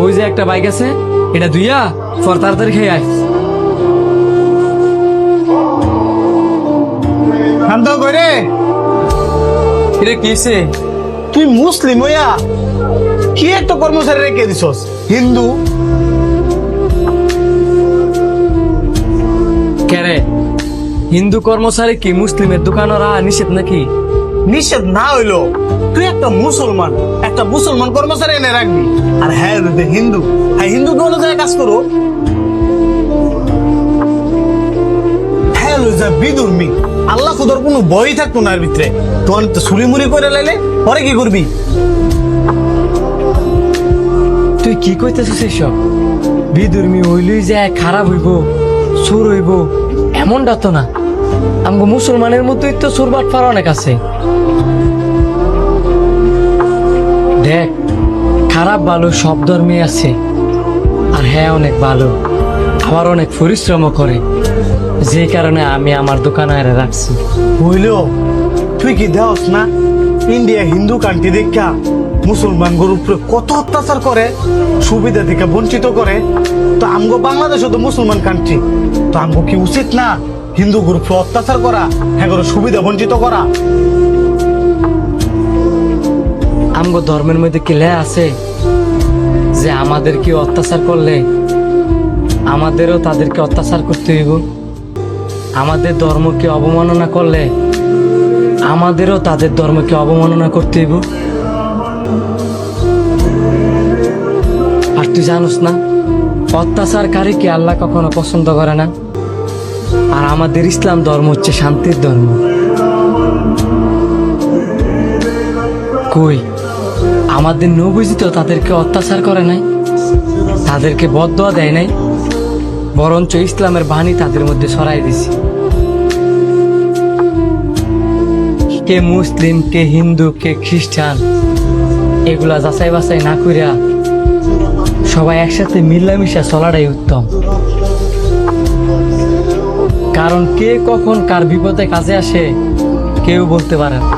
ওই যে একটা বাইক আছে, এটা ধুইয়া পর তাড়াতাড়ি খেয়ে আয়। শান্ত করে এটা কিসে? তুই মুসলিম হইয়া কি একটা কর্মচারী রেখে দিছস হিন্দু? কেরে হিন্দু কর্মচারী কি মুসলিমের দোকানরা নিষেধ নাকি? নিষেধ না হইলো তুই একটা মুসলমান কর্মচারী এনে রাখবি। আর হ্যাঁ যদি হিন্দু, হ্যাঁ হিন্দু কোনো জায়গায় কাজ করো, হ্যাঁ লইজা বিদুর্মী আল্লাহ খুদার কোনো ভয়ই থাকতো না এর ভিতরে। তোমার তো সুলিমুড়ি করে লাইলে পরে কি করবি? তুই কি কইতেছিস এসব? বিধর্মী হইলই যে খারাপ হইব, সুর হইব এমনটা তো না। আমগো মুসলমানের মতোই তো সুর বাটফার অনেক আছে। দেখ, খারাপ ভালো সব ধর্মে আছে। আর হ্যাঁ অনেক ভালো, আবার অনেক পরিশ্রম করে, যে কারণে আমি আমার দোকানে রাখছি। হইলো তুই কি দেওস না ইন্ডিয়া হিন্দু কান্ট্রি দেখা মুসলমান গরুর উপরে কত অত্যাচার করে, সুবিধা থেকে বঞ্চিত করে। তো আমগো বাংলাদেশও তো মুসলমান কান্ট্রি, তো আমগো কি উচিত না হিন্দু গরুর উপরে অত্যাচার করা, হ্যাঁ সুবিধা বঞ্চিত করা? আমগো ধর্মের মধ্যে কি লেখা আছে যে আমাদেরকে অত্যাচার করলে আমাদেরও তাদেরকে অত্যাচার করতে হইব? আমাদের ধর্মকে অবমাননা করলে আমাদেরও তাদের ধর্মকে অবমাননা করতে হইব? আর তুই জানোস না, অত্যাচারকারীকে আল্লাহ কখনো পছন্দ করে না। আর আমাদের ইসলাম ধর্ম হচ্ছে শান্তির ধর্ম। কই আমাদের নবীজি তো তাদেরকে অত্যাচার করে নাই, তাদেরকে বদদোয়া দেয় নাই, বরঞ্চ ইসলামের বাণী তাদের মধ্যে ছড়াই দিছে। কে মুসলিম, কে হিন্দু, কে খ্রিস্টান, এগুলা যাচাই বাছাই না কইরা সবাই একসাথে মিলামিশা চলাটাই উত্তম। কারণ কে কখন কার বিপদে কাজে আসে কেউ বলতে পারে না।